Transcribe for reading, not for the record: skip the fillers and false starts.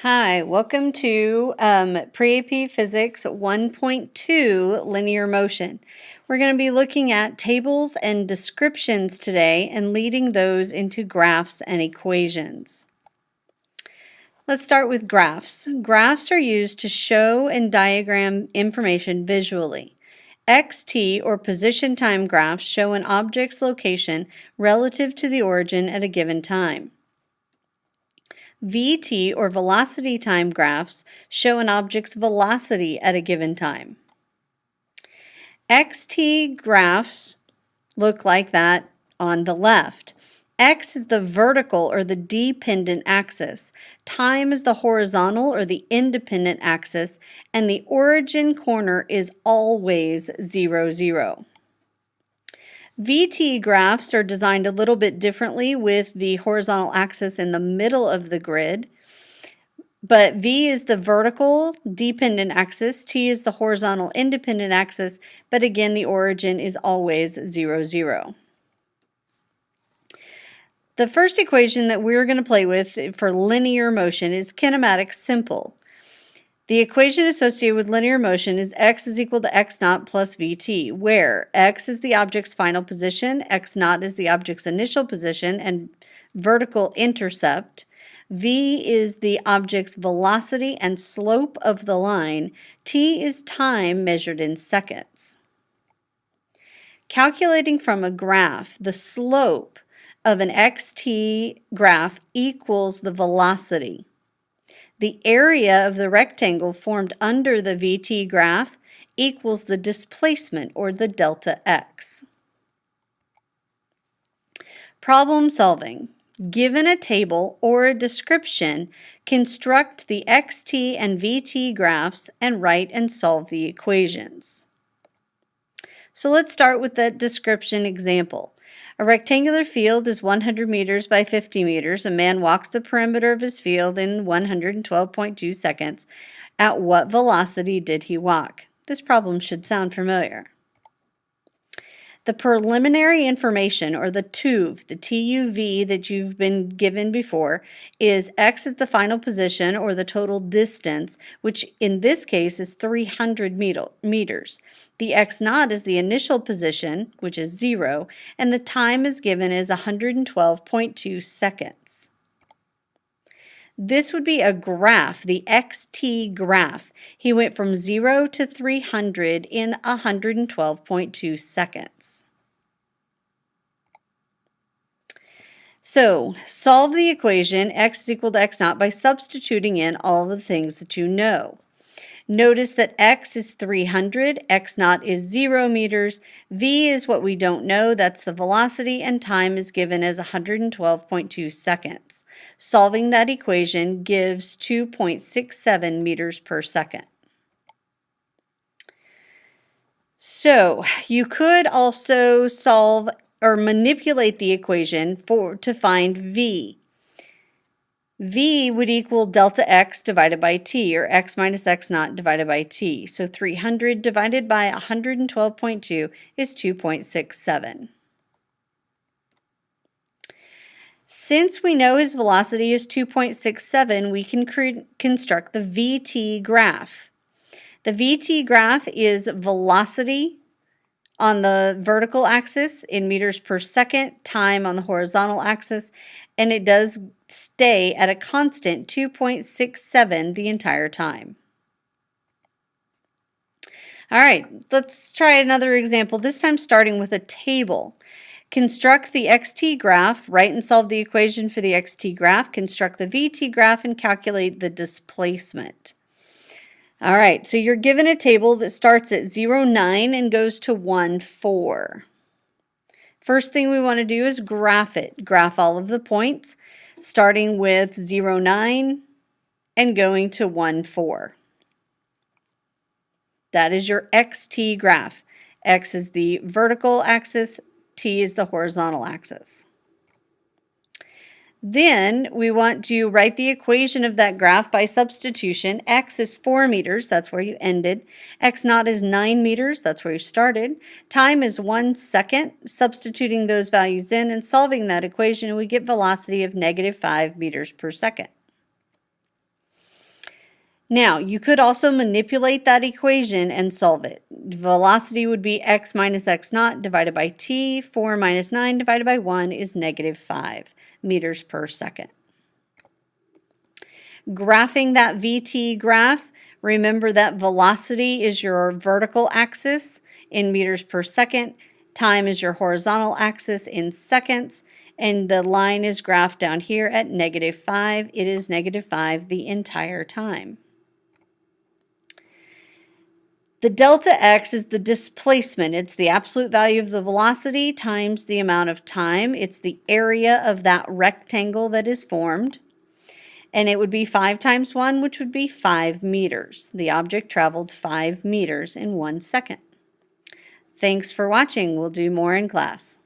Hi, welcome to Pre-AP Physics 1.2 Linear Motion. We're going to be looking at tables and descriptions today and leading those into graphs and equations. Let's start with graphs. Graphs are used to show and diagram information visually. XT or position time graphs show an object's location relative to the origin at a given time. VT or velocity time graphs show an object's velocity at a given time. XT graphs look like that on the left. X is the vertical or the dependent axis. Time is the horizontal or the independent axis, and the origin corner is always 0, 0. VT graphs are designed a little bit differently with the horizontal axis in the middle of the grid, but V is the vertical dependent axis, T is the horizontal independent axis, but again the origin is always 0, 0. The first equation that we're going to play with for linear motion is kinematic simple. The equation associated with linear motion is x is equal to x naught plus vt, where x is the object's final position, x naught is the object's initial position and vertical intercept, v is the object's velocity and slope of the line, t is time measured in seconds. Calculating from a graph, the slope of an xt graph equals the velocity. The area of the rectangle formed under the VT graph equals the displacement, or the delta x. Problem solving. Given a table or a description, construct the XT and VT graphs and write and solve the equations. So let's start with the description example. A rectangular field is 100 meters by 50 meters. A man walks the perimeter of his field in 112.2 seconds. At what velocity did he walk? This problem should sound familiar. The preliminary information, or the TUV, the TUV that you've been given before, is x is the final position, or the total distance, which in this case is 300 meters. The x naught is the initial position, which is 0, and the time is given as 112.2 seconds. This would be a graph, the XT graph. He went from 0 to 300 in 112.2 seconds. So, solve the equation x is equal to x naught by substituting in all the things that you know. Notice that x is 300, x naught is 0 meters, v is what we don't know, that's the velocity, and time is given as 112.2 seconds. Solving that equation gives 2.67 meters per second. So you could also solve or manipulate the equation to find v. V would equal delta x divided by t, or x minus x naught divided by t. So 300 divided by 112.2 is 2.67. Since we know his velocity is 2.67, we can construct the VT graph. The VT graph is velocity on the vertical axis in meters per second, time on the horizontal axis, and it does stay at a constant 2.67 the entire time. All right, let's try another example, this time starting with a table. Construct the XT graph, write and solve the equation for the XT graph, construct the VT graph, and calculate the displacement. All right, so you're given a table that starts at 0, 9 and goes to 1, 4. First thing we want to do is graph it. Graph all of the points, starting with 0, 9 and going to 1, 4. That is your XT graph. X is the vertical axis, T is the horizontal axis. Then we want to write the equation of that graph by substitution. X is 4 meters, that's where you ended. X naught is 9 meters, that's where you started. Time is 1 second. Substituting those values in and solving that equation, we get velocity of -5 meters per second. Now, you could also manipulate that equation and solve it. Velocity would be x minus x naught divided by t. 4 minus 9 divided by 1 is negative 5 meters per second. Graphing that VT graph, remember that velocity is your vertical axis in meters per second, time is your horizontal axis in seconds, and the line is graphed down here at negative 5. It is negative 5 the entire time. The delta x is the displacement. It's the absolute value of the velocity times the amount of time. It's the area of that rectangle that is formed. And it would be 5 times 1, which would be 5 meters. The object traveled 5 meters in 1 second. Thanks for watching. We'll do more in class.